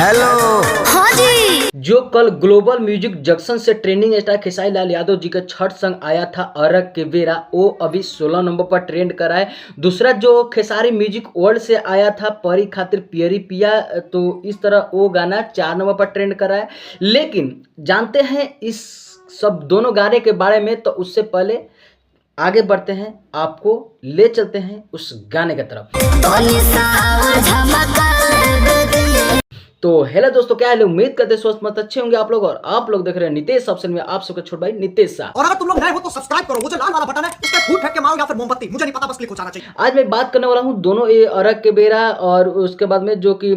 Hello. हाँ जी। जो कल ग्लोबल म्यूजिक जंक्शन से ट्रेंडिंग स्टार खेसारी लाल यादव जी का छठ संग आया था अरग के बेरा, वो अभी 16 नंबर पर ट्रेंड करा है। दूसरा जो खेसारी म्यूजिक वर्ल्ड से आया था परी खातिर पियरी पिया, तो इस तरह वो गाना 4 नंबर पर ट्रेंड करा है। लेकिन जानते हैं इस सब दोनों गाने के बारे में, तो उससे पहले आगे बढ़ते हैं, आपको ले चलते हैं उस गाने की तरफ। तो हेलो दोस्तों, क्या है, उम्मीद करते स्वस्थ मत अच्छे होंगे आप लोग, और आप लोग देख रहे हैं नितेश ऑप्शन में आप सबका छोटा भाई नितेश शाह। और अगर तुम लोग नए हो तो सब्सक्राइब करो, वो जो लाल वाला बटन है इस पे फूट फेंक के मारो या फिर मोमबत्ती, मुझे नहीं पता, बस क्लिक हो जाना चाहिए। आज मैं बात करने वाला हूँ दोनों ये अरग के बेरा और उसके बाद में जो कि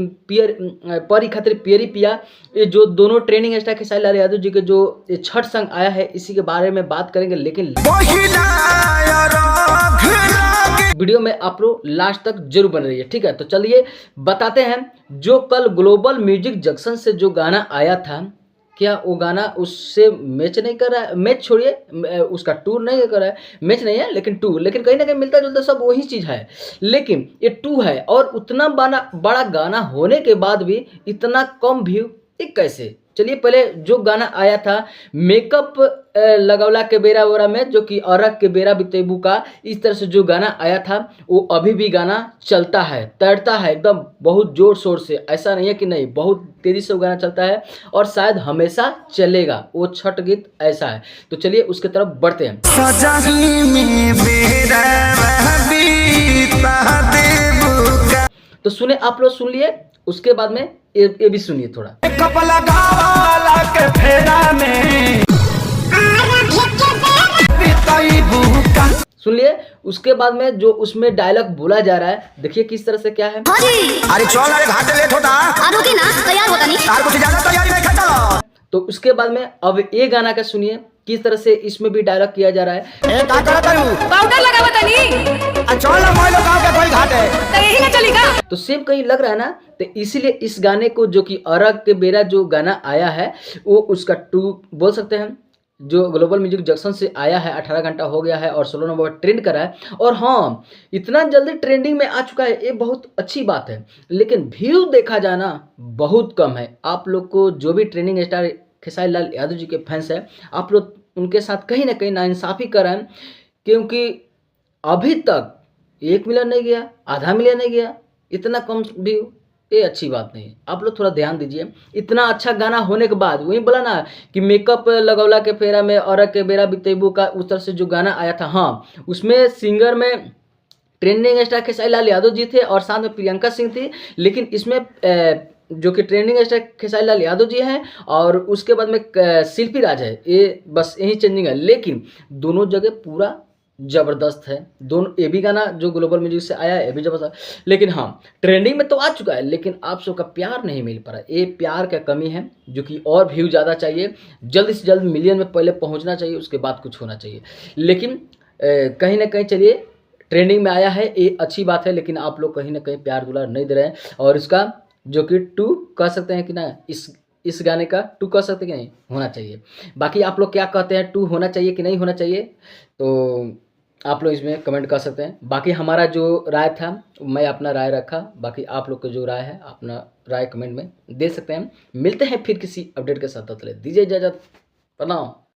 परी खातिर पियरी पिया, ये जो दोनों ट्रेनिंग स्टार खेसारी लाल यादव जी के जो छठ संग आया है, इसी के बारे में बात करेंगे। लेकिन वीडियो में आप लोग लास्ट तक जरूर बन रही है, ठीक है। तो चलिए बताते हैं, जो कल ग्लोबल म्यूजिक जंक्शन से जो गाना आया था, क्या वो गाना उससे मैच नहीं कर रहा है? मैच छोड़िए, उसका टूर नहीं कर रहा है, मैच नहीं है, लेकिन टू, लेकिन कहीं ना कहीं मिलता जुलता सब वही चीज़ है। लेकिन ये टू है, और उतना बड़ा गाना होने के बाद भी इतना कम व्यू, ये कैसे? चलिए पहले जो गाना आया था मेकअप लगौला के बेरा वोरा में, जो कि अरग के बेरा बितेबू का, इस तरह से जो गाना आया था वो अभी भी गाना चलता है, तैरता है एकदम बहुत जोर शोर से। ऐसा नहीं है कि नहीं, बहुत तेजी से वो गाना चलता है और शायद हमेशा चलेगा। वो छठ गीत ऐसा है। तो चलिए उसके तरफ बढ़ते हैं। तो सुने, आप लोग सुन लिए, उसके बाद में ये भी सुनिए थोड़ा। सुन लिए, उसके बाद में जो उसमें डायलॉग बोला जा रहा है, देखिए किस तरह से क्या है। हाँ जी। अरे चल, अरे घाटे लेट होता, रुकी ना, तैयार होता नहीं। तार कुछ ज्यादा तैयारी नहीं करता। तो उसके बाद में अब ये गाना का सुनिए, किस तरह से इसमें भी डायलॉग किया जा रहा है। ए का करत हूं, पाउडर लगा बता नहीं। चल मोइलो गांव के कोई घाट है तो यही ना चलेगा। तो सेम कहीं लग रहा है ना, तो इसीलिए इस गाने को, जो कि अरग के बेरा जो गाना आया है, वो उसका टू बोल सकते हैं। जो ग्लोबल म्यूजिक जंक्शन से आया है, 18 घंटा हो गया है और 16 नंबर पर ट्रेंड करा है। और हाँ, इतना जल्दी ट्रेंडिंग में आ चुका है, ये बहुत अच्छी बात है। लेकिन व्यू देखा जाना बहुत कम है। आप लोग को जो भी ट्रेंडिंग स्टार खेसारी लाल यादव जी के फैंस हैं, आप लोग उनके साथ कहीं ना कहीं नाइंसाफ़ी कर रहे हैं, क्योंकि अभी तक 1 मिलियन नहीं गया, आधा मिलियन नहीं गया, इतना कम व्यू, ये अच्छी बात नहीं है। आप लोग थोड़ा ध्यान दीजिए। इतना अच्छा गाना होने के बाद, वही बोला ना कि मेकअप लगौला के फेरा में अरग के बेरा बितेबू का, उस तरह से जो गाना आया था, हाँ, उसमें सिंगर में ट्रेंडिंग स्टार खेसारी लाल यादव जी थे और साथ में प्रियंका सिंह थी। लेकिन इसमें जो कि ट्रेंडिंग स्टार खेसारी लाल यादव जी हैं और उसके बाद में शिल्पी राज है, ये बस यही चेंजिंग है। लेकिन दोनों जगह पूरा ज़बरदस्त है। दोनों, ये भी गाना जो ग्लोबल म्यूजिक से आया है ये भी ज़बरदस्त। लेकिन हाँ, ट्रेंडिंग में तो आ चुका है, लेकिन आप सबका प्यार नहीं मिल पा रहा। ये प्यार का कमी है, जो कि और व्यू ज़्यादा चाहिए, जल्द से जल्द मिलियन में पहले पहुंचना चाहिए, उसके बाद कुछ होना चाहिए। लेकिन कहीं ना कहीं चलिए, ट्रेंडिंग में आया है, ये अच्छी बात है। लेकिन आप लोग कहीं ना कहीं प्यार दुलार नहीं दे रहे हैं, और इसका जो कि टू कह सकते हैं कि ना, इस गाने का टू कह सकते हैं कि नहीं, होना चाहिए। बाकी आप लोग क्या कहते हैं, टू होना चाहिए कि नहीं होना चाहिए, तो आप लोग इसमें कमेंट कर सकते हैं। बाकी हमारा जो राय था, मैं अपना राय रखा, बाकी आप लोग का जो राय है अपना राय कमेंट में दे सकते हैं। मिलते हैं फिर किसी अपडेट के साथ, तब तक दीजिए इजाज़त, प्रणाम।